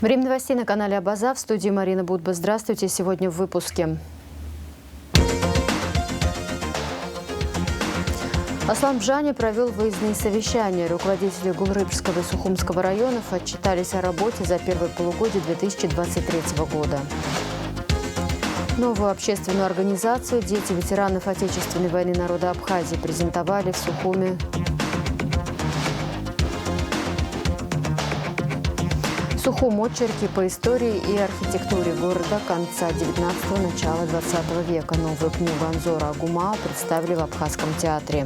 Время новостей на канале Абаза. В студии Марина Будба. Здравствуйте. Сегодня в выпуске. Аслан Бжани провел выездные совещания. Руководители Гулрыбжского и Сухумского районов отчитались о работе за первое полугодие 2023 года. Новую общественную организацию «Дети ветеранов Отечественной войны народа Абхазии» презентовали в Сухуме. Сухум очерки по истории и архитектуре города конца 19-го, начала 20 века. Новую книгу Анзора Агума представили в Абхазском театре.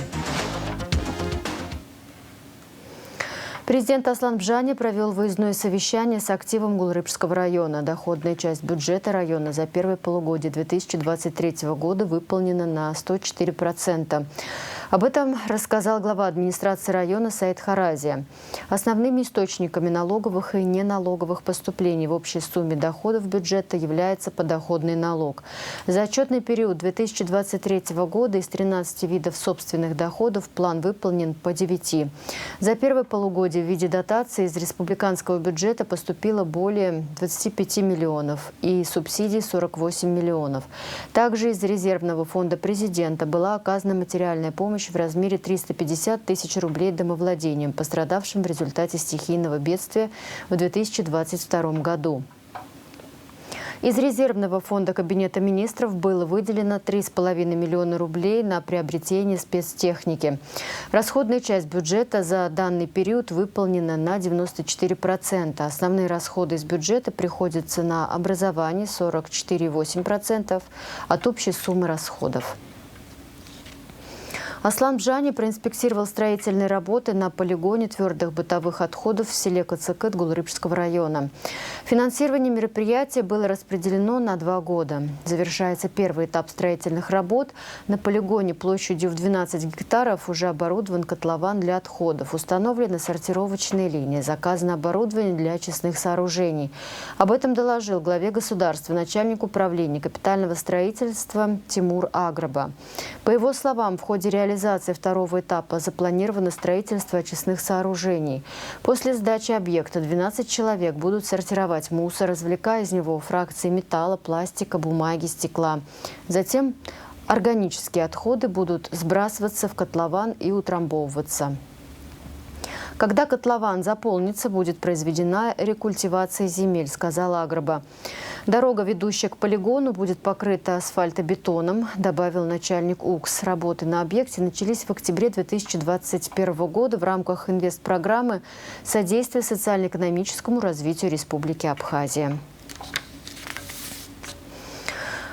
Президент Аслан Бжани провел выездное совещание с активом Гулрыбжского района. Доходная часть бюджета района за первое полугодие 2023 года выполнена на 104%. Об этом рассказал глава администрации района Саид Харази. Основными источниками налоговых и неналоговых поступлений в общей сумме доходов бюджета является подоходный налог. За отчетный период 2023 года из 13 видов собственных доходов план выполнен по 9. За первое полугодие в виде дотации из республиканского бюджета поступило более 25 миллионов и субсидий 48 миллионов. Также из резервного фонда президента была оказана материальная помощь в размере 350 тысяч рублей домовладениям, пострадавшим в результате стихийного бедствия в 2022 году. Из резервного фонда Кабинета министров было выделено 3,5 миллиона рублей на приобретение спецтехники. Расходная часть бюджета за данный период выполнена на 94%. Основные расходы из бюджета приходятся на образование 44,8% от общей суммы расходов. Аслан Бжани проинспектировал строительные работы на полигоне твердых бытовых отходов в селе Кацыкыт Гулрыбжского района. Финансирование мероприятия было распределено на 2 года. Завершается первый этап строительных работ. На полигоне площадью в 12 гектаров уже оборудован котлован для отходов. Установлены сортировочные линии. Заказано оборудование для очистных сооружений. Об этом доложил главе государства начальник управления капитального строительства Тимур Аграба. По его словам, в ходе реализации второго этапа запланировано строительство очистных сооружений. После сдачи объекта 12 человек будут сортировать мусор, извлекая из него фракции металла, пластика, бумаги, стекла. Затем органические отходы будут сбрасываться в котлован и утрамбовываться. Когда котлован заполнится, будет произведена рекультивация земель, сказала Аграба. Дорога, ведущая к полигону, будет покрыта асфальтобетоном, добавил начальник УКС. Работы на объекте начались в октябре 2021 года в рамках инвестпрограммы «Содействие социально-экономическому развитию Республики Абхазия».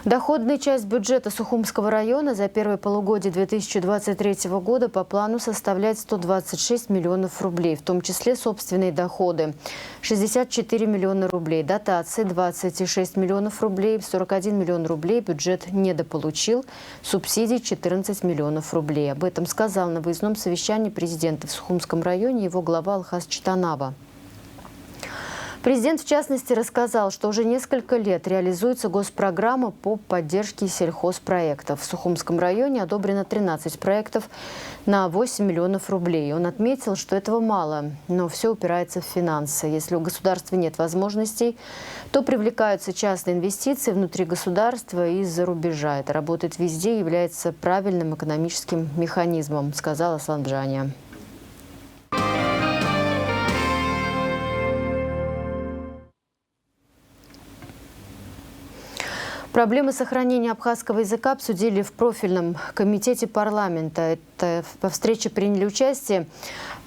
Доходная часть бюджета Сухумского района за первое полугодие 2023 года по плану составляет 126 миллионов рублей, в том числе собственные доходы – 64 миллиона рублей, дотации – 26 миллионов рублей, 41 миллион рублей бюджет недополучил, субсидий – 14 миллионов рублей. Об этом сказал на выездном совещании президента в Сухумском районе его глава Алхаз Читанава. Президент, в частности, рассказал, что уже несколько лет реализуется госпрограмма по поддержке сельхозпроектов. В Сухумском районе одобрено 13 проектов на 8 миллионов рублей. Он отметил, что этого мало, но все упирается в финансы. Если у государства нет возможностей, то привлекаются частные инвестиции внутри государства и из-за рубежа. Это работает везде и является правильным экономическим механизмом, сказал Аслан Бжани. Проблемы сохранения абхазского языка обсудили в профильном комитете парламента. Во встрече приняли участие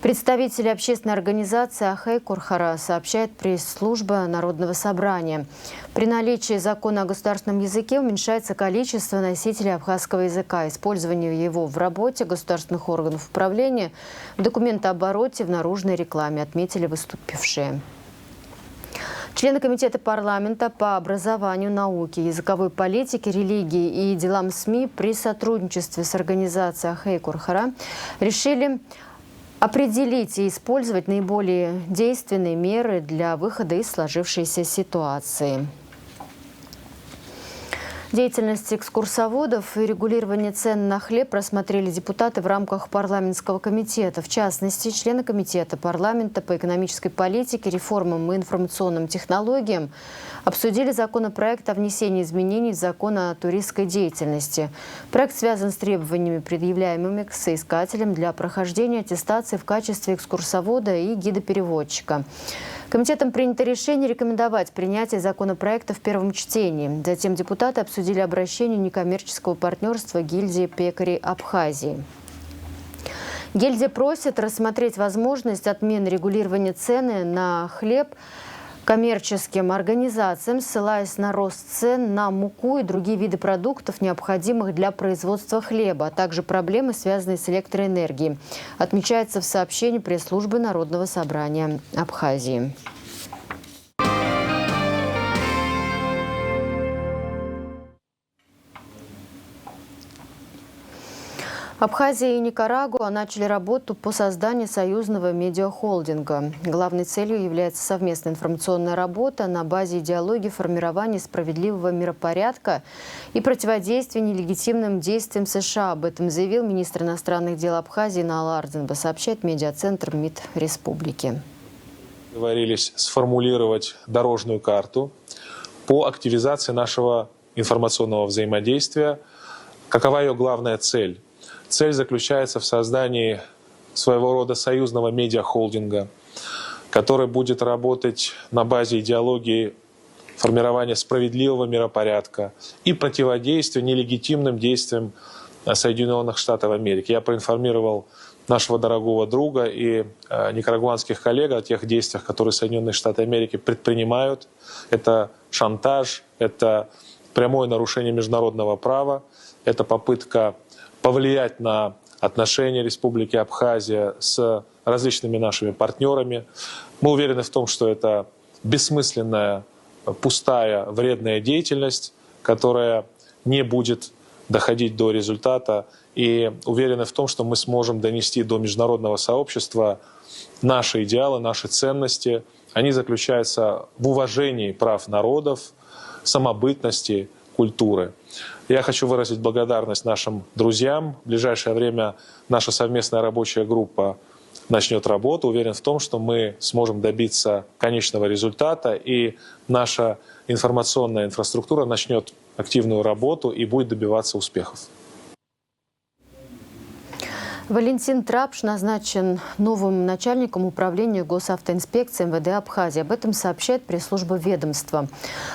представители общественной организации «Ахэй Курхара», сообщает пресс-служба Народного собрания. При наличии закона о государственном языке уменьшается количество носителей абхазского языка. Использование его в работе государственных органов управления, в документообороте, в наружной рекламе, отметили выступившие. Члены комитета парламента по образованию, науке, языковой политике, религии и делам СМИ при сотрудничестве с организацией «Ахэй Курхара» решили определить и использовать наиболее действенные меры для выхода из сложившейся ситуации. Деятельность экскурсоводов и регулирование цен на хлеб рассмотрели депутаты в рамках парламентского комитета. В частности, члены комитета парламента по экономической политике, реформам и информационным технологиям обсудили законопроект о внесении изменений в закон о туристской деятельности. Проект связан с требованиями, предъявляемыми к соискателям для прохождения аттестации в качестве экскурсовода и гида-переводчика. Комитетом принято решение рекомендовать принятие законопроекта в первом чтении. Затем депутаты обсудили обращение некоммерческого партнерства гильдии пекарей Абхазии. Гильдия просит рассмотреть возможность отмены регулирования цены на хлеб коммерческим организациям, ссылаясь на рост цен на муку и другие виды продуктов, необходимых для производства хлеба, а также проблемы, связанные с электроэнергией, отмечается в сообщении пресс-службы Народного собрания Абхазии. Абхазия и Никарагуа начали работу по созданию союзного медиахолдинга. Главной целью является совместная информационная работа на базе идеологии формирования справедливого миропорядка и противодействия нелегитимным действиям США. Об этом заявил министр иностранных дел Абхазии Инал Арденба, сообщает медиацентр МИД Республики. Договорились сформулировать дорожную карту по активизации нашего информационного взаимодействия. Какова ее главная цель? Цель заключается в создании своего рода союзного медиахолдинга, который будет работать на базе идеологии формирования справедливого миропорядка и противодействия нелегитимным действиям Соединенных Штатов Америки. Я проинформировал нашего дорогого друга и никарагуанских коллег о тех действиях, которые Соединенные Штаты Америки предпринимают. Это шантаж, это прямое нарушение международного права, это попытка повлиять на отношения Республики Абхазия с различными нашими партнерами. Мы уверены в том, что это бессмысленная, пустая, вредная деятельность, которая не будет доходить до результата. И уверены в том, что мы сможем донести до международного сообщества наши идеалы, наши ценности. Они заключаются в уважении прав народов, самобытности, культуры. Я хочу выразить благодарность нашим друзьям. В ближайшее время наша совместная рабочая группа начнет работу. Уверен в том, что мы сможем добиться конечного результата, и наша информационная инфраструктура начнет активную работу и будет добиваться успехов. Валентин Трапш назначен новым начальником управления госавтоинспекции МВД Абхазии. Об этом сообщает пресс-служба ведомства.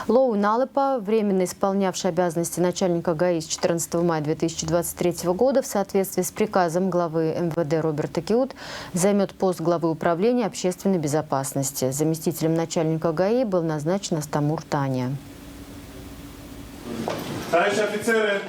Лоу Налыпа, временно исполнявший обязанности начальника ГАИ с 14 мая 2023 года, в соответствии с приказом главы МВД Роберта Киут, займет пост главы управления общественной безопасности. Заместителем начальника ГАИ был назначен Астамур Таня. Товарищи офицеры!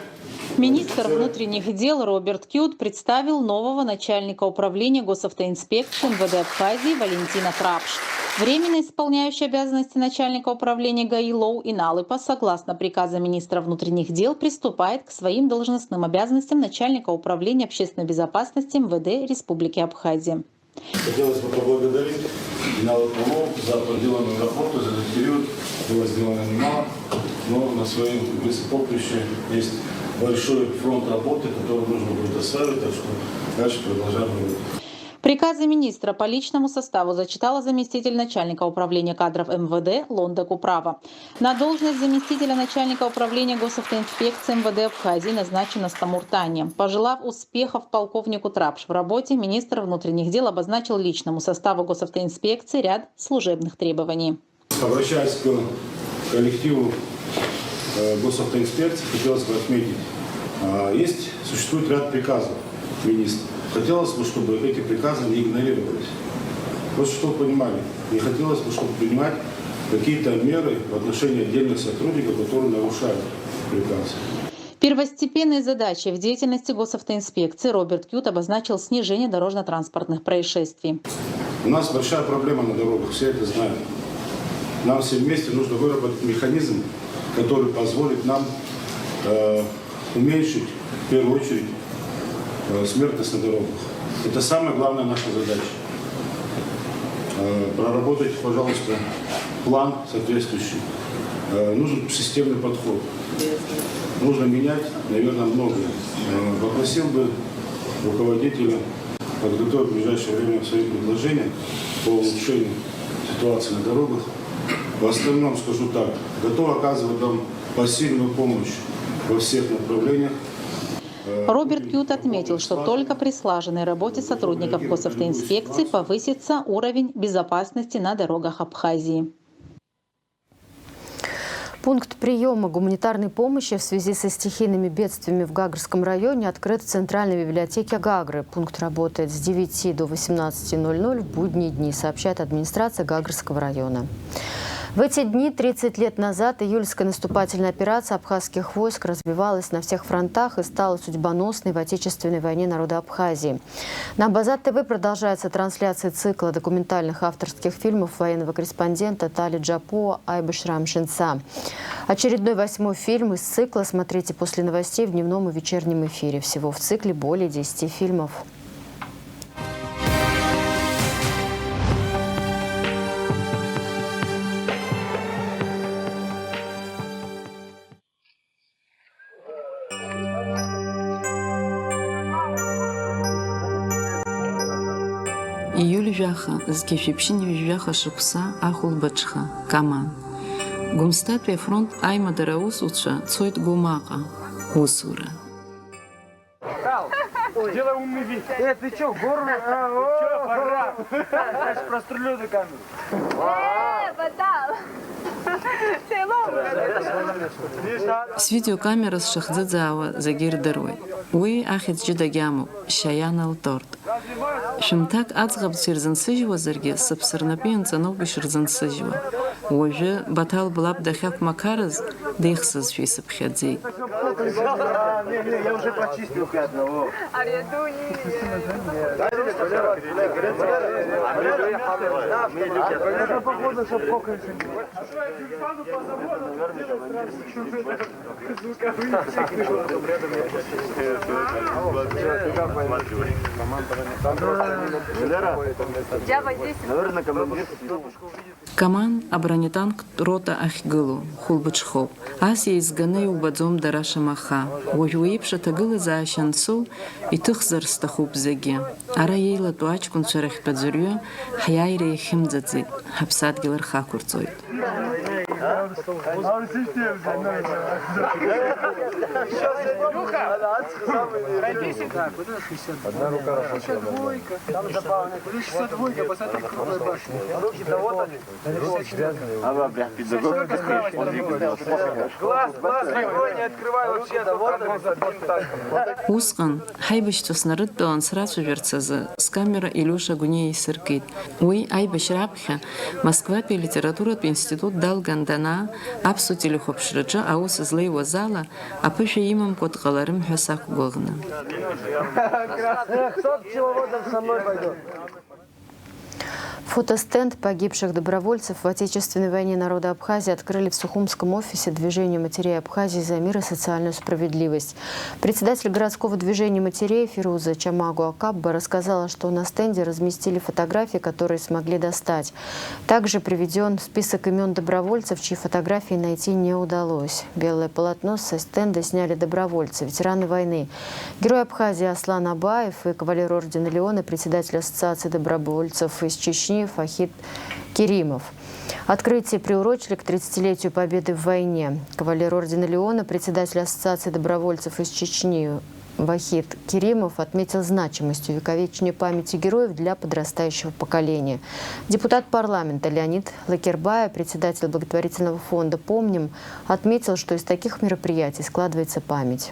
Министр внутренних дел Роберт Киут представил нового начальника управления госавтоинспекции МВД Абхазии Валентина Трапш. Временно исполняющий обязанности начальника управления ГАИ Лоу Налыпа, согласно приказу министра внутренних дел, приступает к своим должностным обязанностям начальника управления общественной безопасности МВД Республики Абхазия. Хотелось бы поблагодарить Налыпу Лоу за проделанную работу. За этот период было сделано немало, но на своем поприще есть большой фронт работы, который нужно будет оставить, так что дальше продолжаем работать. Приказы министра по личному составу зачитала заместитель начальника управления кадров МВД Лонда Куправа. На должность заместителя начальника управления госавтоинспекции МВД Абхазии назначена Астамур Таня. Пожелав успехов полковнику Трапш в работе, министр внутренних дел обозначил личному составу госавтоинспекции ряд служебных требований. Обращаясь к коллективу госавтоинспекции, хотелось бы отметить, существует ряд приказов министра. Хотелось бы, чтобы эти приказы не игнорировались. Просто чтобы вы понимали, не хотелось бы, чтобы принимать какие-то меры в отношении отдельных сотрудников, которые нарушают приказ. Первостепенной задачей в деятельности госавтоинспекции Роберт Киут обозначил снижение дорожно-транспортных происшествий. У нас большая проблема на дорогах, все это знают. Нам все вместе нужно выработать механизм, который позволит нам уменьшить, в первую очередь, смертность на дорогах. Это самая главная наша задача. Проработайте, пожалуйста, план соответствующий. Нужен системный подход. нужно менять, наверное, многое. Попросил бы руководителя подготовить в ближайшее время свои предложения по улучшению ситуации на дорогах. В остальном скажу так, готов оказывать вам посильную помощь во всех направлениях. Роберт Кют отметил, что только при слаженной работе сотрудников госавтоинспекции повысится уровень безопасности на дорогах Абхазии. Пункт приема гуманитарной помощи в связи со стихийными бедствиями в Гагрском районе открыт в Центральной библиотеке Гагры. Пункт работает с 9 до 18:00 в будние дни, сообщает администрация Гагрского района. В эти дни, 30 лет назад, июльская наступательная операция абхазских войск развивалась на всех фронтах и стала судьбоносной в Отечественной войне народа Абхазии. На Базат ТВ продолжается трансляция цикла документальных авторских фильмов военного корреспондента Тали Джапо Айбеш Рамшинца. Очередной 8-й фильм из цикла смотрите после новостей в дневном и вечернем эфире. Всего в цикле более 10 фильмов. Июль вяха, згефипшини вяха шукса, ахул бачха, каман. Гумстапия фронт айма дараус уча, цойт гумака, усура. Делай умный вид. Ты чё, гору? Чё, пора? Я ж прострелю до камеры. С видеокамеры с Шахдзадзава Загир Дарой. Уи ахит джидагяму, шаян алторт. Шимтак ацгаб цирзансыжва зарги, сапсарнапиан цанов бишерзансыжва. Уже батал блаб дахак макараз, дыхсаз фисапхадзи. Я уже почистил одного. Это походу, чтоб кокаешь. Каман абранитанк рота ахгылу, хулбачхов. Аз изганы убадзом дараша маха. Уюипша тагылы за ашансу и тыхзар стахуб заги. Ара ейла туачкун шарах падзурю, хаяйре химдзадзи, хапсад гилар хакурцой. Одна рука рабочая. Там добавлено. 62, посмотри, круглая башня. Руки, да вот они. Глаз не открывай вообще, да вот он. Усқан, хайбашты снарыддоан сразу верцазы, с камера Илюша Гуней сыркит. Уи айбаш рабха, Москва пи литература пи институт дал гандана, абсутили хопшрыджа, аус злей вазала, а пыша имам кот галарым хасак гогна. Кто пчеловодом со мной пойдет? Фотостенд погибших добровольцев в Отечественной войне народа Абхазии открыли в Сухумском офисе движения матерей Абхазии за мир и социальную справедливость. Председатель городского движения матерей Фируза Чамагу Акабба рассказала, что на стенде разместили фотографии, которые смогли достать. Также приведен список имен добровольцев, чьи фотографии найти не удалось. Белое полотно со стенда сняли добровольцы, ветераны войны. Герой Абхазии Аслан Абаев и кавалер ордена Леона, председатель Ассоциации добровольцев из Чечни Фахид Керимов. Открытие приурочили к 30-летию Победы в войне. Кавалер ордена Леона, председатель Ассоциации добровольцев из Чечни Вахид Керимов отметил значимость увековечения памяти героев для подрастающего поколения. Депутат парламента Леонид Лакербая, председатель благотворительного фонда «Помним», отметил, что из таких мероприятий складывается память.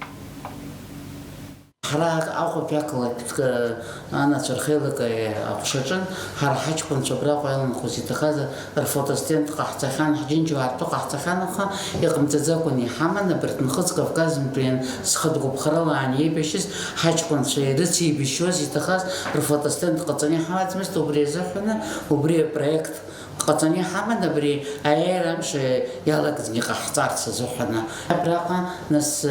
حراك أخو بياكل أنا ترخيلك أخشجن حرحج كن شبرا قايل خوسي تخاز الفوتوستين قحتخان حجين جو عطو قحتخان خا يقم تزاكوني حمنا برتن خز قفقاز بين سخدقو بخرلا عن يبشس حج كن شيء رتي بشوز يتخاز الفوتوستين قطني حمات مستو بريزخنا وبري بروجكت قطني حمد بري أيرم شيء يلا كذني قحطار سزوحنا براقة ناس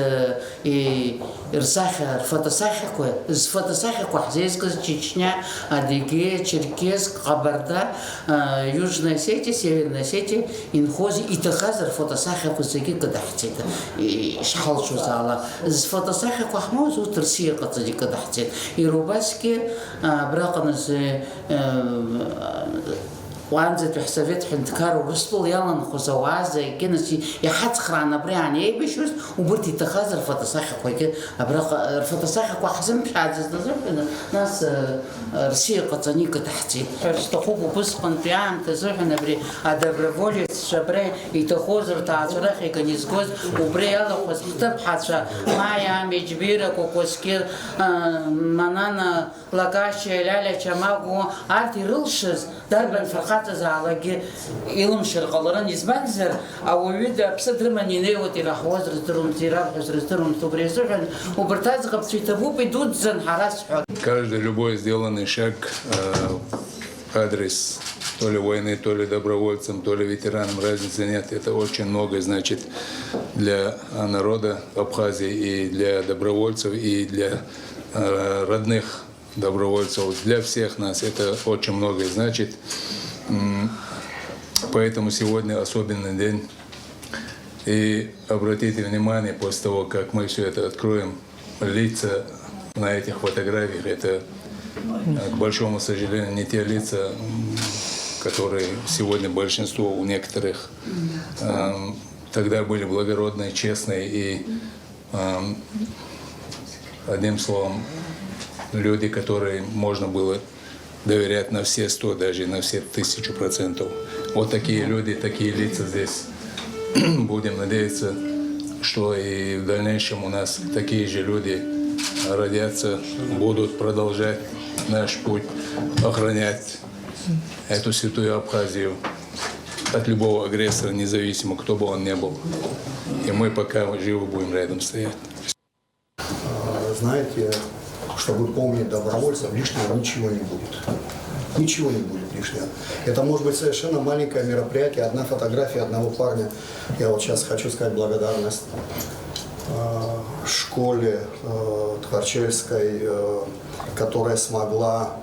إرساخ فتساخ كوحزيز كز تشيشنيا أديكي تشيركيز قبردا Южной Осетии, Северной Осетии инхози и тахазар فتساخ كزيكي كدحتيت شحال شو زعلا فتساخ كوحموز وترسيه قصدي كدحتيت يروباسكي براقة ناس وانزت بحسابات حنتكار ورسطول يلا نخوزا وعزة كنسي يحد خرانا بريعني اي بشوز وبرتي تخازر فتساخك ويكي ابراق فتساخك وحزم مش عزيز ناس رسية قطانيكا تحتي اشتخوكو بسقن بيعام تزوحنا بري ادبرفولي شبري يتخوزر تعصرخي كنيزغوز وبري يلا خوز كتب حتشا مايا مجبيرك وكوسكير منانا لاكاشي لالا چماغو ارتي رلشز دربن فرقات زعلاقي إلهم شرقلران يزبانزر أو يدا بصدر من ينيوتي راح وزر ترم تيراب وزر ترم تبريزوحن وبرتاز قبل تبو بدود زن حراس حد. Каждый любой сделанный шаг в адрес то ли войны, то ли добровольцам, то ли ветеранам, разницы нет. Это очень много значит для народа Абхазии и для добровольцев, и для родных добровольцев, для всех нас. Это очень многое значит. Поэтому сегодня особенный день. И обратите внимание, после того, как мы все это откроем, лица на этих фотографиях, это, к большому сожалению, не те лица, которые сегодня большинство у некоторых тогда были благородные, честные и, одним словом, люди, которые можно было доверять на все 100, даже на все 1000%. Вот такие люди, такие лица здесь. Будем надеяться, что и в дальнейшем у нас такие же люди родятся, будут продолжать наш путь, охранять эту святую Абхазию от любого агрессора, независимо, кто бы он ни был. И мы пока живы будем рядом стоять. Знаете, чтобы помнить добровольцев, лишнего ничего не будет. Ничего не будет лишнего. Это может быть совершенно маленькое мероприятие, одна фотография одного парня. Я вот сейчас хочу сказать благодарность школе Тхарчельской, которая смогла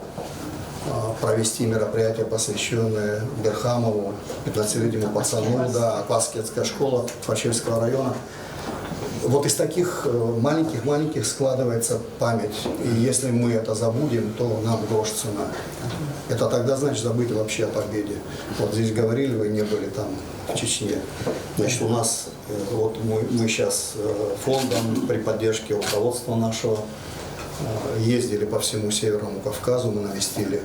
провести мероприятие, посвященное Берхамову, 15-летнему пацану, да, Апаскетская школа Тхарчельского района. Вот из таких маленьких складывается память. И если мы это забудем, то нам грош цена. Это тогда значит забыть вообще о победе. Вот здесь говорили, вы не были там в Чечне. Значит, у нас, вот мы сейчас фондом при поддержке руководства нашего ездили по всему Северному Кавказу, мы навестили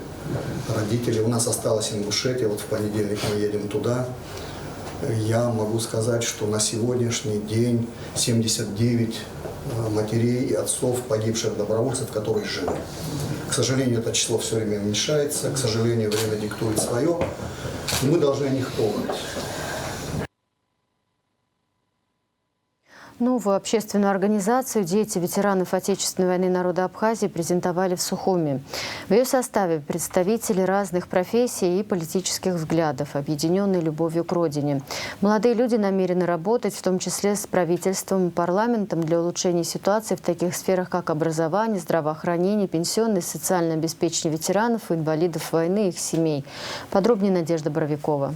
родителей. У нас осталось Ингушетия, вот в понедельник мы едем туда. Я могу сказать, что на сегодняшний день 79 матерей и отцов погибших добровольцев, которые живы. К сожалению, это число все время уменьшается, к сожалению, время диктует свое, и мы должны о них помнить. Новую общественную организацию «Дети ветеранов Отечественной войны народа Абхазии» презентовали в Сухуми. В ее составе представители разных профессий и политических взглядов, объединенные любовью к родине. Молодые люди намерены работать, в том числе с правительством и парламентом, для улучшения ситуации в таких сферах, как образование, здравоохранение, пенсионное и социальное обеспечение ветеранов и инвалидов войны и их семей. Подробнее Надежда Боровикова.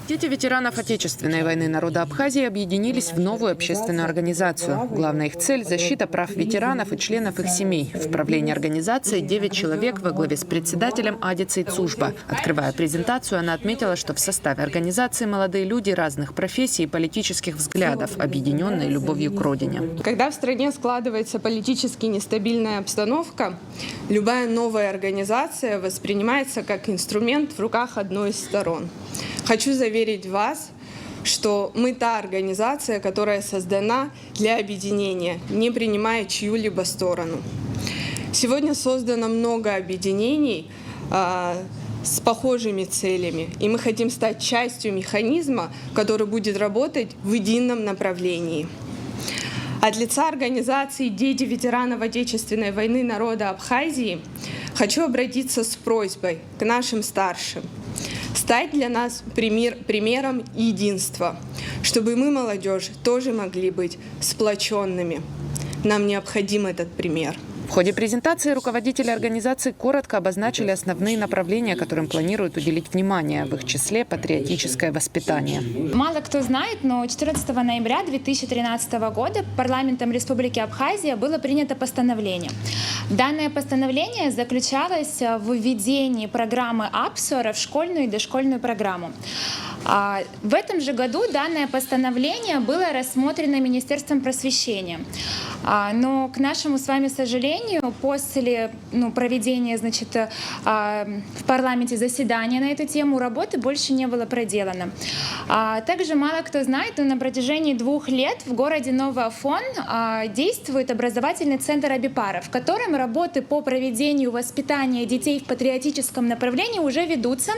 Дети ветеранов Отечественной войны народа Абхазии объединились в новую общественную организацию. Главная их цель – защита прав ветеранов и членов их семей. В правлении организации 9 человек во главе с председателем Адицей Цужба. Открывая презентацию, она отметила, что в составе организации молодые люди разных профессий и политических взглядов, объединенные любовью к родине. Когда в стране складывается политически нестабильная обстановка, любая новая организация воспринимается как инструмент в руках одной из сторон. Хочу заверить вас, что мы та организация, которая создана для объединения, не принимая чью-либо сторону. Сегодня создано много объединений с похожими целями, и мы хотим стать частью механизма, который будет работать в едином направлении. От лица организации «Дети ветеранов Отечественной войны народа Абхазии» хочу обратиться с просьбой к нашим старшим. стать для нас примером единства, чтобы мы, молодежь, тоже могли быть сплоченными. Нам необходим этот пример. В ходе презентации руководители организации коротко обозначили основные направления, которым планируют уделить внимание, в их числе патриотическое воспитание. Мало кто знает, но 14 ноября 2013 года парламентом Республики Абхазия было принято постановление. Данное постановление заключалось в введении программы АПСОРа в школьную и дошкольную программу. В этом же году данное постановление было рассмотрено Министерством просвещения. Но, к нашему с вами сожалению, после проведения в парламенте заседания на эту тему работы больше не было проделано. Также мало кто знает, но на протяжении 2 лет в городе Новый Афон действует образовательный центр Абипара, в котором работы по проведению воспитания детей в патриотическом направлении уже ведутся.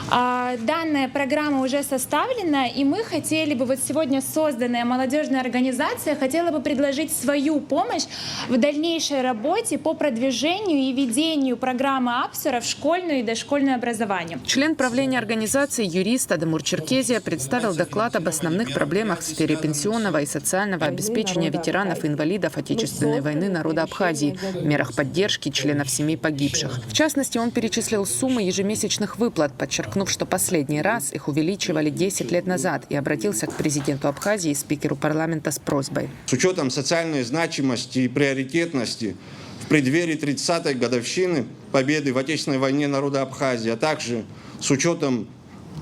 Данная программа уже составлена, и мы хотели бы, сегодня созданная молодежная организация хотела бы предложить свою помощь в дальнейшей работе по продвижению и ведению программы АПСОРа в школьное и дошкольное образование. Член правления организации юрист Адамур Черкезия представил доклад об основных проблемах в сфере пенсионного и социального обеспечения ветеранов и инвалидов Отечественной войны народа Абхазии, мерах поддержки членов семей погибших. В частности, он перечислил суммы ежемесячных выплат, подчеркнув, что последний раз их увеличивали 10 лет назад, и обратился к президенту Абхазии и спикеру парламента с просьбой. С учетом социальной значимости и приоритетности в преддверии 30-й годовщины победы в Отечественной войне народа Абхазии, а также с учетом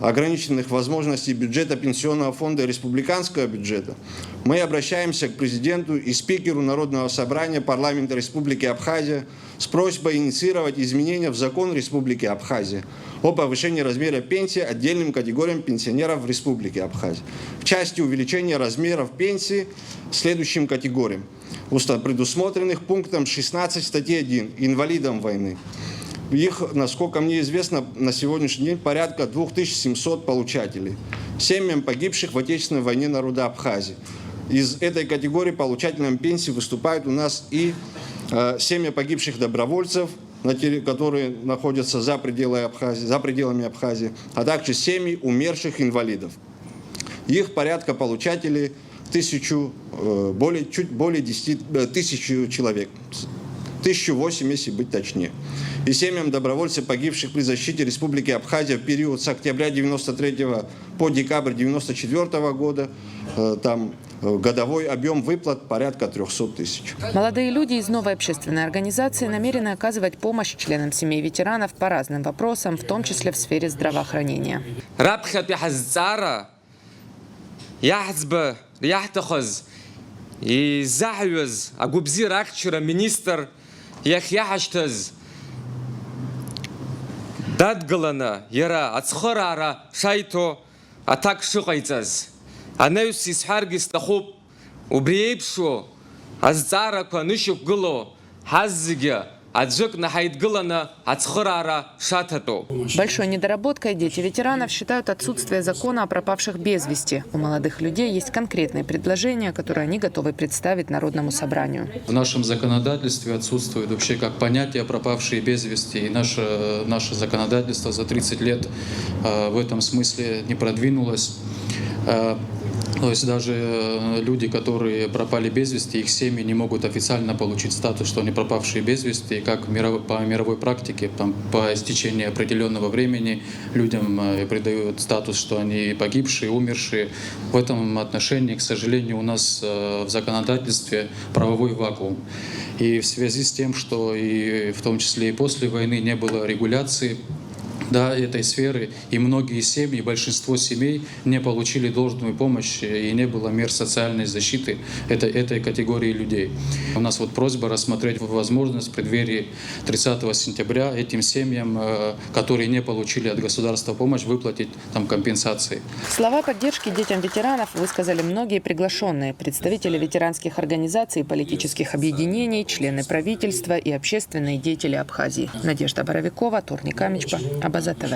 ограниченных возможностей бюджета Пенсионного фонда и республиканского бюджета, мы обращаемся к президенту и спикеру Народного собрания парламента Республики Абхазия с просьбой инициировать изменения в закон Республики Абхазия о повышении размера пенсии отдельным категориям пенсионеров в Республике Абхазия в части увеличения размеров пенсии следующим категориям, предусмотренных пунктом 16 статьи 1 инвалидам войны. Их, насколько мне известно, на сегодняшний день порядка 2700 получателей. Семьям погибших в Отечественной войне народа Абхазии. Из этой категории получателям пенсии выступают у нас и семьи погибших добровольцев, которые находятся за пределами Абхазии, а также семьи умерших инвалидов. Их порядка получателей чуть более 10 тысяч человек. 1008, если быть точнее. И семьям добровольцев, погибших при защите Республики Абхазия в период с октября 1993 по декабрь 1994 года, там годовой объем выплат порядка 300 тысяч. Молодые люди из новой общественной организации намерены оказывать помощь членам семей ветеранов по разным вопросам, в том числе в сфере здравоохранения. Дадгалана, яра, ацхорара, шайто, атак шуқайцаз. Анаюс исхаргис тахуб, убриепшо, азцараква нишукгуло, хаззигя, аджик нахайдгалана, ацхорара, шатато. Большой недоработкой дети ветеранов считают отсутствие закона о пропавших без вести. У молодых людей есть конкретные предложения, которые они готовы представить Народному собранию. В нашем законодательстве отсутствует вообще как понятие пропавшие без вести. И наше законодательство за 30 лет в этом смысле не продвинулось. То есть даже люди, которые пропали без вести, их семьи не могут официально получить статус, что они пропавшие без вести. И как по мировой практике, по истечении определенного времени людям придают статус, что они погибшие, умершие. В этом отношении, к сожалению, у нас в законодательстве правовой вакуум. И в связи с тем, что и в том числе и после войны не было регуляции этой сферы, и многие семьи, большинство семей не получили должную помощь, и не было мер социальной защиты этой категории людей. У нас просьба рассмотреть возможность в преддверии 30 сентября этим семьям, которые не получили от государства помощь, выплатить компенсации. Слова поддержки детям ветеранов высказали многие приглашенные: представители ветеранских организаций, политических объединений, члены правительства и общественные деятели Абхазии. Надежда Боровикова, Турник Амичба, Абаза ТВ.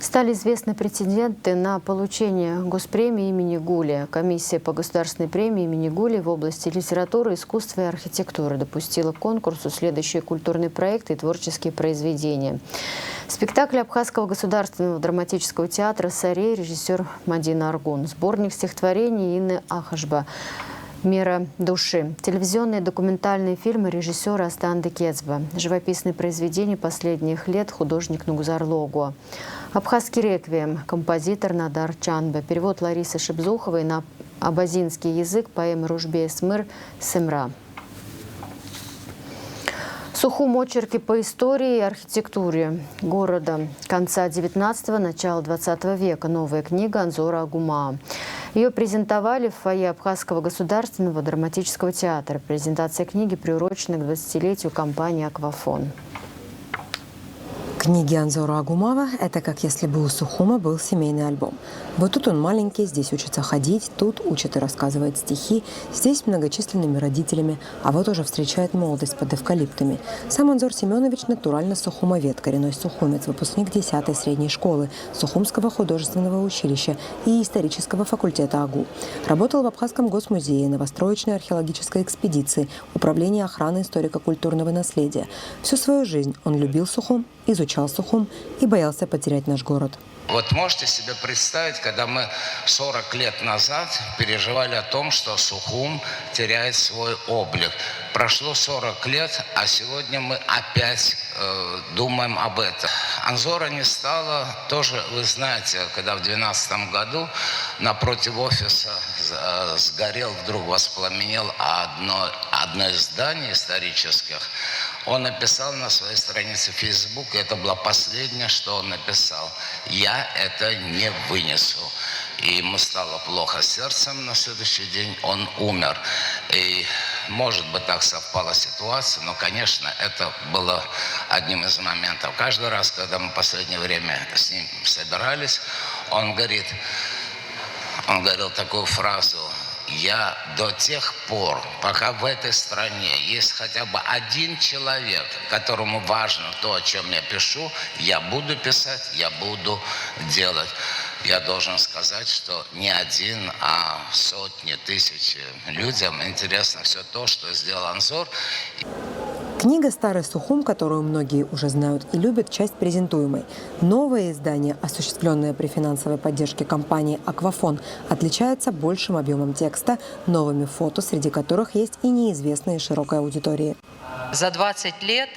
Стали известны претенденты на получение госпремии имени Гули. Комиссия по государственной премии имени Гули в области литературы, искусства и архитектуры допустила к конкурсу следующие культурные проекты и творческие произведения. Спектакль Абхазского государственного драматического театра «Сарей», режиссер Мадина Аргун. Сборник стихотворений Инны Ахашба «Мера души». Телевизионные документальные фильмы режиссера Астанды Кецба. Живописные произведения последних лет художник Нугзар Логуа. Абхазский реквием, композитор Надар Чанбе. Перевод Ларисы Шебзуховой на абазинский язык поэмы Ружбе Смыр «Семра». Сухум очерки по истории и архитектуре города конца 19-го, начала 20 века. Новая книга Анзора Агумаа. Ее презентовали в фойе Абхазского государственного драматического театра. Презентация книги приурочена к 20-летию компании «Аквафон». Книги Анзора Агумава – это как если бы у Сухума был семейный альбом. Вот тут он маленький, здесь учится ходить, тут учит и рассказывает стихи, здесь многочисленными родителями, а вот уже встречает молодость под эвкалиптами. Сам Анзор Семенович натурально сухумовед, коренной сухумец, выпускник 10-й средней школы, Сухумского художественного училища и исторического факультета АГУ. Работал в Абхазском госмузее, новостроечной археологической экспедиции, управлении охраны историко-культурного наследия. Всю свою жизнь он любил Сухум, изучал Сухум и боялся потерять наш город. Вот можете себе представить, когда мы 40 лет назад переживали о том, что Сухум теряет свой облик. Прошло 40 лет, а сегодня мы опять думаем об этом. Анзора не стало, тоже, вы знаете, когда в 2012 году напротив офиса сгорел, вдруг воспламенел одно из зданий исторических. Он написал на своей странице в Facebook, и это было последнее, что он написал: «Я это не вынесу». И ему стало плохо сердцем, на следующий день он умер. И, может быть, так совпала ситуация, но, конечно, это было одним из моментов. Каждый раз, когда мы в последнее время с ним собирались, он говорил такую фразу: «Я до тех пор, пока в этой стране есть хотя бы один человек, которому важно то, о чем я пишу, я буду писать, я буду делать». Я должен сказать, что не один, а сотни, тысячи людям интересно все то, что сделал Анзор. Книга «Старый Сухум», которую многие уже знают и любят, часть презентуемой. Новое издание, осуществленное при финансовой поддержке компании «Аквафон», отличается большим объемом текста, новыми фото, среди которых есть и неизвестные широкой аудитории. За 20 лет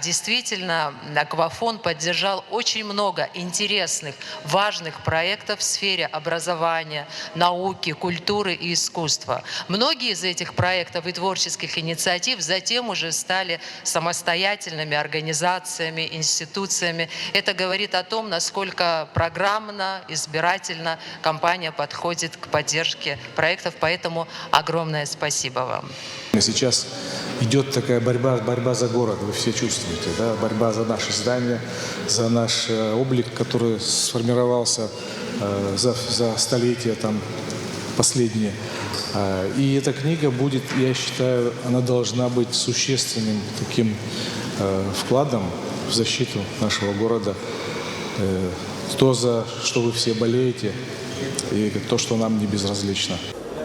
действительно Аквафон поддержал очень много интересных, важных проектов в сфере образования, науки, культуры и искусства. Многие из этих проектов и творческих инициатив затем уже стали самостоятельными организациями, институциями. Это говорит о том, насколько программно, избирательно компания подходит к поддержке проектов. Поэтому огромное спасибо вам. Сейчас идет такая борьба за город, вы все чувствуете, да? Борьба за наши здания, за наш облик, который сформировался за столетия там, последние. И эта книга будет, я считаю, она должна быть существенным таким вкладом в защиту нашего города. То, за что вы все болеете, и то, что нам не безразлично.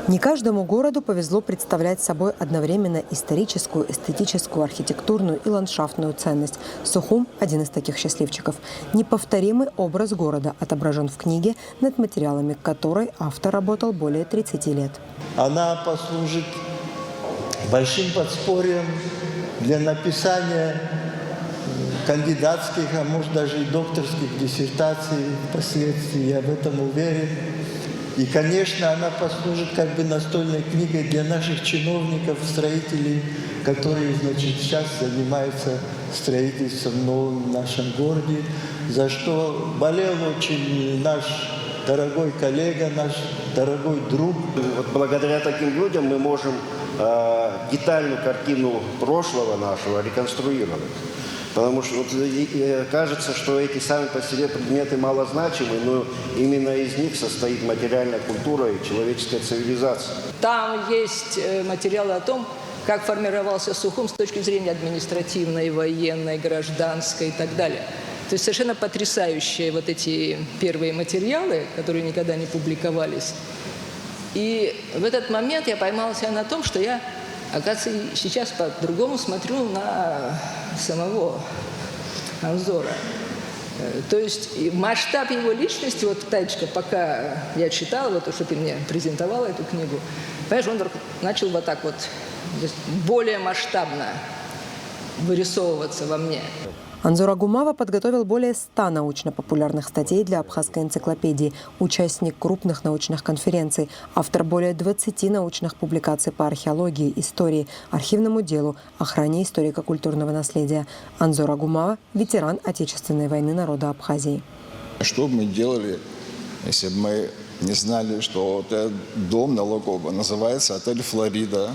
Не каждому городу повезло представлять собой одновременно историческую, эстетическую, архитектурную и ландшафтную ценность. Сухум – один из таких счастливчиков. Неповторимый образ города отображен в книге, над материалами которой автор работал более 30 лет. Она послужит большим подспорьем для написания кандидатских, а может даже и докторских диссертаций впоследствии, я в этом уверен. И, конечно, она послужит как бы настольной книгой для наших чиновников, строителей, которые, значит, сейчас занимаются строительством нового в нашем городе, за что болел очень наш дорогой коллега, наш дорогой друг. Вот благодаря таким людям мы можем детальную картину прошлого нашего реконструировать. Потому что вот, кажется, что эти сами по себе предметы малозначимы, но именно из них состоит материальная культура и человеческая цивилизация. Там есть материалы о том, как формировался Сухум с точки зрения административной, военной, гражданской и так далее. То есть совершенно потрясающие вот эти первые материалы, которые никогда не публиковались. И в этот момент я поймала себя на том, что я, оказывается, сейчас по-другому смотрю на самого Анзора. То есть масштаб его личности, вот, Таечка, пока я читала, вот, что ты мне презентовала эту книгу, понимаешь, он вдруг начал вот так вот более масштабно вырисовываться во мне. Анзор Агумава подготовил более 100 научно-популярных статей для Абхазской энциклопедии, участник крупных научных конференций, автор более 20 научных публикаций по археологии, истории, архивному делу, охране историко-культурного наследия. Анзор Агумава – ветеран Отечественной войны народа Абхазии. Что бы мы делали, если бы мы не знали, что этот дом на Локоба называется отель «Флорида»,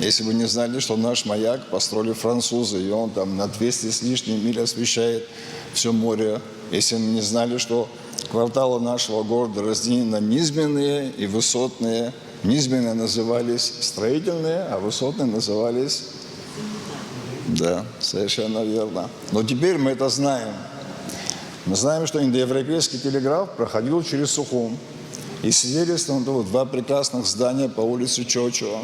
если бы не знали, что наш маяк построили французы, и он там на 200 с лишним миль освещает все море, если бы не знали, что кварталы нашего города разделены на низменные и высотные. Низменные назывались строительные, а высотные назывались... Да, совершенно верно. Но теперь мы это знаем. Мы знаем, что индоевропейский телеграф проходил через Сухум. И свидетельством того 2 прекрасных здания по улице Чочо.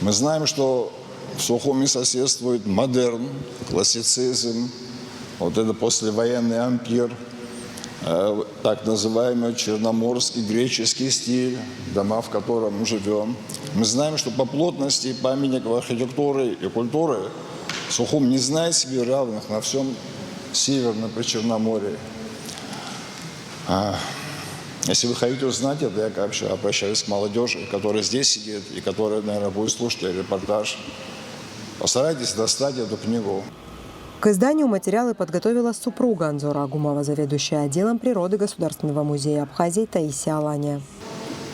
Мы знаем, что в Сухуме соседствует модерн, классицизм, вот это послевоенный ампир, так называемый черноморский греческий стиль, дома, в котором мы живем. Мы знаем, что по плотности памятников архитектуры и культуры Сухум не знает себе равных на всем Северном Причерноморье. Если вы хотите узнать это, я вообще обращаюсь к молодежи, которая здесь сидит и которая, наверное, будет слушать репортаж. Постарайтесь достать эту книгу. К изданию материалы подготовила супруга Анзора Агумава, заведующая отделом природы Государственного музея Абхазии Таисия Алания.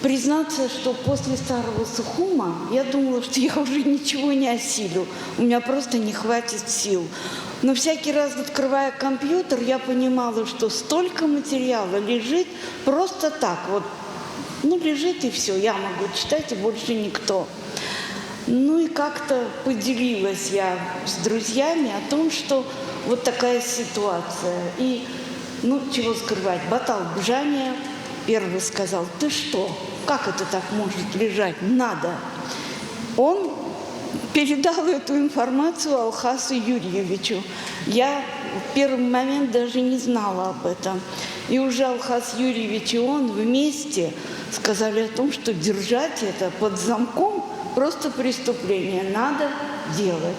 Признаться, что после старого Сухума я думала, что я уже ничего не осилю. У меня просто не хватит сил. Но всякий раз, открывая компьютер, я понимала, что столько материала лежит просто так. Вот, ну, лежит и все, я могу читать, и больше никто. Ну и как-то поделилась я с друзьями о том, что вот такая ситуация. И, ну, чего скрывать, Батал Бжания первый сказал: ты что, как это так может лежать, надо. Он передал эту информацию Алхасу Юрьевичу. Я в первый момент даже не знала об этом. И уже Алхас Юрьевич и он вместе сказали о том, что держать это под замком просто преступление, надо делать.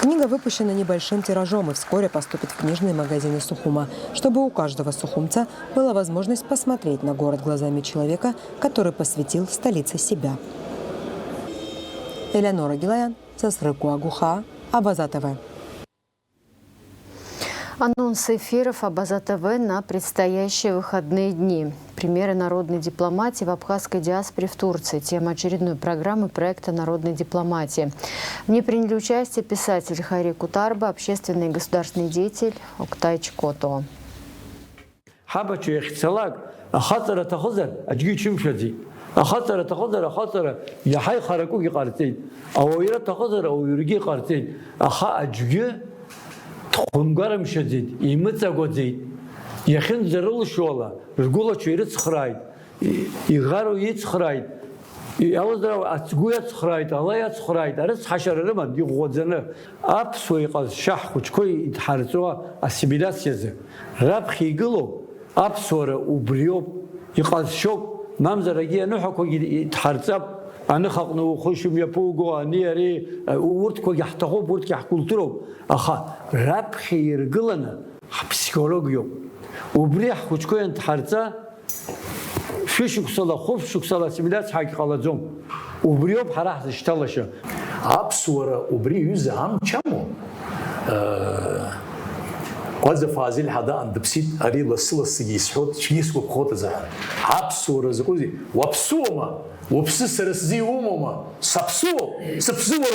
Книга выпущена небольшим тиражом и вскоре поступит в книжные магазины Сухума, чтобы у каждого сухумца была возможность посмотреть на город глазами человека, который посвятил столице себя. Элеонора Гилаян, Сасрыку Агуха, Абаза ТВ. Анонс эфиров Абаза ТВ на предстоящие выходные дни. Примеры народной дипломатии в абхазской диаспоре в Турции. Тема очередной программы проекта народной дипломатии. В ней приняли участие писатель Хари Кутарба, общественный и государственный деятель Октай Чкото. خطر تخطر خطر يحيى خركوك قارتين أو يرى تخطر أو يرجع قارتين أخا أجيء تخمقرم شديد يمتى قديد يخن زرل شوالا رجولا شيرت خرايد يغارو يتخرايد يأوزر أتجوية خرايد الله يتخرايد أرس حشر لمن يغوزنا أبسوي قال شح وشكوي يتحرزوا أسيميلاسيزه راب خيجلو أبسورة وبريوب يقال شوب مامزرجية نحكوا يتحرزب أنا خلقنا وخشم يبوغو أنيري ورتكو يحتقو ورتك يحكولترو أخا راب خير قلنا بسيكولوجيو وبريح وشكو يتحرزا شو صلا خوف شو صلا سيميلات حقيقة على زوم وبريوب حراح تشتغلش أبصورة وبري يوز عم كمو قاز فازل هذا عند بسيط أري لصلص يسحوت شيس وبخوت زهر أبصورة زكوزي وبسوما وبسسر زي وموما سبسو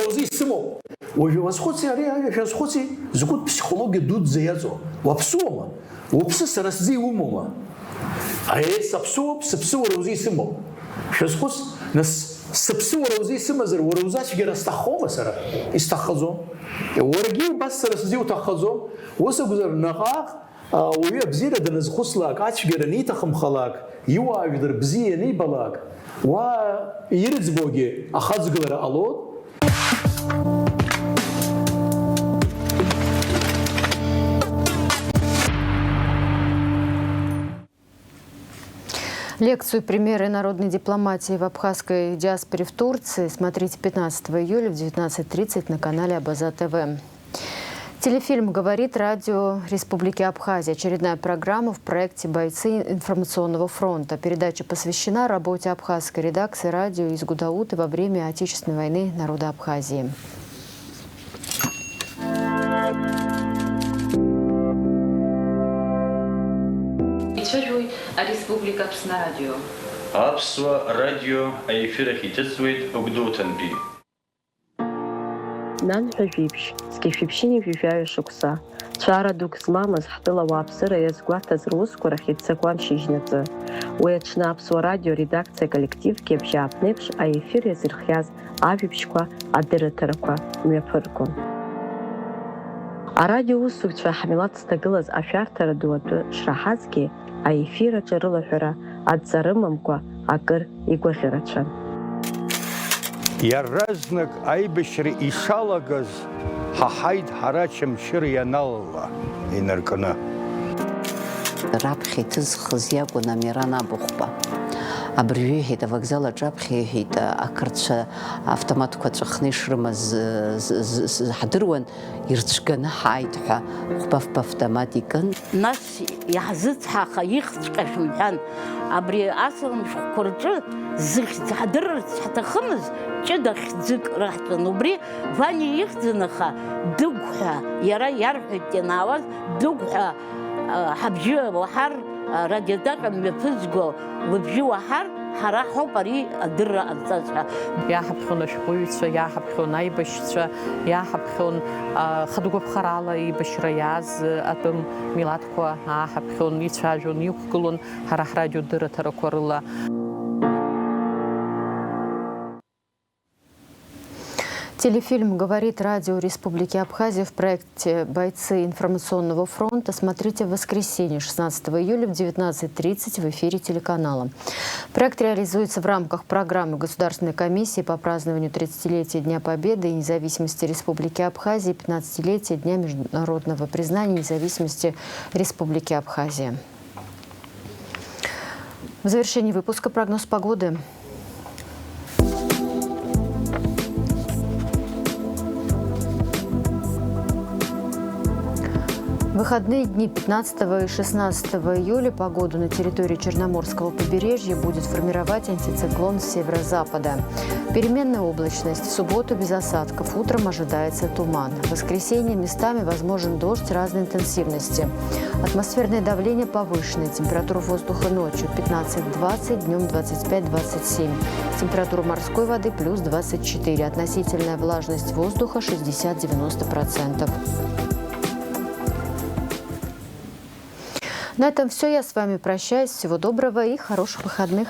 روزي سمو وجوازخوتي أري جوازخوتي زكوت بسيكولوجي دود زيازو وبسوما وبسسر زي وموما أي سبسو روزي سمو جوازخوت نس سبسو روزي سمزر وروزاش جرا استخوما سرا استخزو ورقي بس رسزيو تخزم وسجزر نقاق ويبزيد دنز خصلاك عتشجرني تخم خلاك يوا يدر بزيني بلاك ويرز بوجي أخذ ألود. Лекцию «Примеры народной дипломатии в абхазской диаспоре в Турции» смотрите 15 июля в 19:30 на канале Абаза ТВ. Телефильм «Говорит радио Республики Абхазия». Очередная программа в проекте «Бойцы информационного фронта». Передача посвящена работе абхазской редакции радио из Гудауты во время Отечественной войны народа Абхазии. Республика Апсна радио. Апсва радио эфира хитецвит угдутанби. Нан хажибш, скифипшини вивяю шукса. Чара дук змамаз хтыла вапсыра язгватаз руску рахитсакван шижнецы. Уячна Апсва радио редакция коллектив кепжа апнепш, а эфир язырхяз авипшква адырытырыква мепырку. А радио усукчва хамилат стагылаз афяртара дуату шрахазки аефира ҿарылаҳәара адҵарымамкәа акыр игәаӷьырацәан. Иаразнак аибашьра ишалагаз ҳаҳаит ҳара Чамчыр ианалала инаркны. Раԥхьа иҭызхыз иакәын Амиран Абыхәба. Абыржәы иҳәеит авокзал аҿаԥхьа иҳәеит ақырҭцәа автоматқәа ҵәахны ишрымаз ҳдыруан, ирцәганы ҳааит ҳәа хәбаф автомат икын. Нас иаҳзыцҳаха ихҵәҟьа шәымҳәан, абри асалам шәҟәқәа рҿы зыхьӡ ҳдырырц ҳҭахымыз ҷыда хьӡык раҳҭан. Убри Ваниа ихьӡын, аха Дыгә ҳәа иара иарҳәеит ианаауаз, Дыгә ҳәа ҳабжьы уаҳар радиодаҟа мҩаԥызго лыбжьы уаҳар, ҳара ҳоуп ари адырра ҟазҵаз ҳәа. Иааҳаԥхьон ашәҟәыҩҩцәа, иааҳаԥхьон аибашьцәа, иааҳаԥхьон хадгәаԥхарала еибашьра иааз атәым милаҭқәа ааҳаԥхьон, ицәажәон, иқәгылон ҳара ҳрадиодырраҭарақәа рыла. Телефильм «Говорит радио Республики Абхазия» в проекте «Бойцы информационного фронта» смотрите в воскресенье, 16 июля в 19:30 в эфире телеканала. Проект реализуется в рамках программы Государственной комиссии по празднованию 30-летия Дня Победы и независимости Республики Абхазия и 15-летия Дня международного признания независимости Республики Абхазия. В завершении выпуска прогноз погоды. В выходные дни 15 и 16 июля погоду на территории Черноморского побережья будет формировать антициклон с северо-запада. Переменная облачность. В субботу без осадков. Утром ожидается туман. В воскресенье местами возможен дождь разной интенсивности. Атмосферное давление повышенное. Температура воздуха ночью 15-20, днем 25-27. Температура морской воды плюс 24. Относительная влажность воздуха 60-90%. На этом все. Я с вами прощаюсь. Всего доброго и хороших выходных.